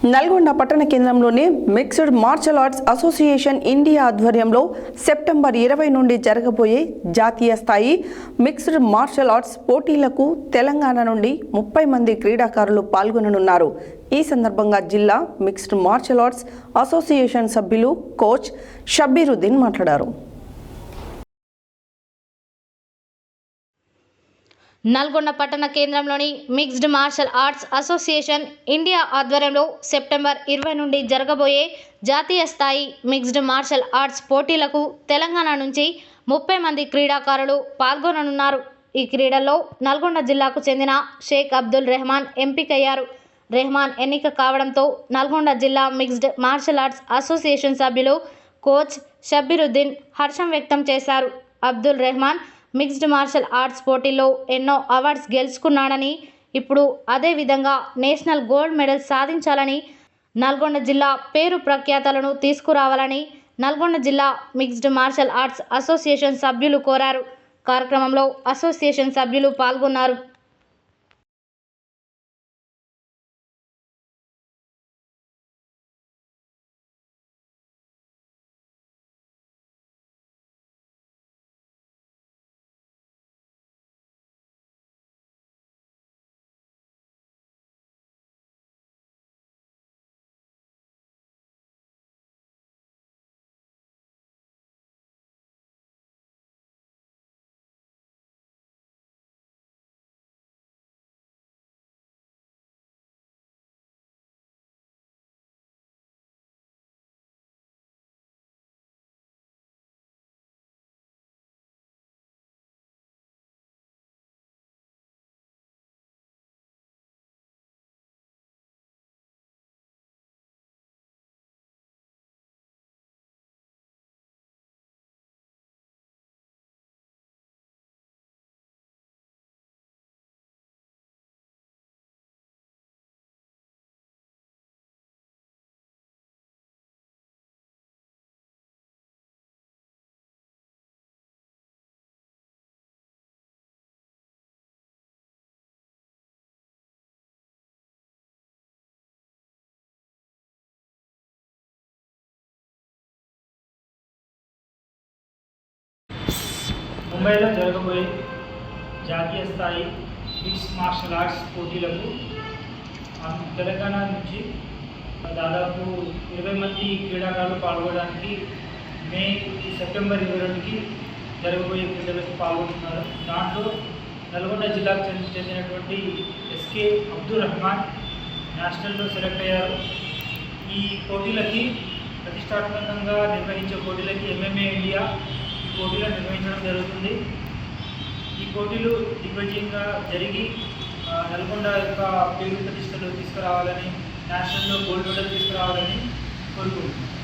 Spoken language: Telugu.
నల్గొండ పట్టణ కేంద్రంలోని mixed martial arts association India ఆధ్వర్యంలో సెప్టెంబర్ 20 నుండి జరగబోయే జాతీయ స్థాయి మిక్స్డ్ మార్షల్ ఆర్ట్స్ పోటీలకు తెలంగాణ నుండి 30 మంది క్రీడాకారులు పాల్గొననున్నారు. ఈ సందర్భంగా జిల్లా మిక్స్డ్ మార్షల్ ఆర్ట్స్ అసోసియేషన్ సభ్యులు కోచ్ షబ్బీరుద్దీన్ మాట్లాడారు. నల్గొండ పట్టణ కేంద్రంలోని mixed martial arts association India ఆధ్వర్యంలో సెప్టెంబర్ 20 నుండి జరగబోయే జాతీయ స్థాయి మిక్స్డ్ మార్షల్ ఆర్ట్స్ పోటీలకు తెలంగాణ నుంచి 30 మంది క్రీడాకారులు పాల్గొననున్నారు. ఈ క్రీడల్లో నల్గొండ జిల్లాకు చెందిన షేక్ అబ్దుల్ రెహమాన్ ఎంపికయ్యారు. రెహమాన్ ఎన్నిక కావడంతో నల్గొండ జిల్లా మిక్స్డ్ మార్షల్ ఆర్ట్స్ అసోసియేషన్ సభ్యులు కోచ్ షబ్బీరుద్దీన్ హర్షం వ్యక్తం చేశారు. Abdul Rahman mixed martial arts పోటీల్లో ఎన్నో అవార్డ్స్ గెలుచుకున్నాడని, ఇప్పుడు అదే విధంగా నేషనల్ గోల్డ్ మెడల్ సాధించాలని, నల్గొండ జిల్లా పేరు ప్రఖ్యాతలను తీసుకురావాలని నల్గొండ జిల్లా మిక్స్డ్ మార్షల్ ఆర్ట్స్ అసోసియేషన్ సభ్యులు కోరారు. కార్యక్రమంలో అసోసియేషన్ సభ్యులు పాల్గొన్నారు. ముంబైలో జరగబోయే జాతీయ స్థాయి మిక్స్డ్ మార్షల్ ఆర్ట్స్ పోటీలకు తెలంగాణ నుంచి దాదాపు 20 మంది క్రీడాకారులు పాల్గొనడానికి సెప్టెంబర్ 22కి జరగబోయే క్రీడలకు పాల్గొంటున్నారు. దాంట్లో నల్గొండ జిల్లాకు చెందినటువంటి ఎస్కే అబ్దుల్ రెహమాన్ నేషనల్లో సెలెక్ట్ అయ్యారు. ఈ పోటీలకి ప్రతిష్టాత్మకంగా నిర్వహించే పోటీలకి MMA ఇండియా ఈ పోటీలను నిర్వహించడం జరుగుతుంది. ఈ పోటీలు దిగ్విజయంగా జరిగి నల్గొండ యొక్క పేరు ప్రతిష్టలు తీసుకురావాలని, నేషనల్లో గోల్డ్ మెడల్ తీసుకురావాలని కోరుకుంటున్నాను.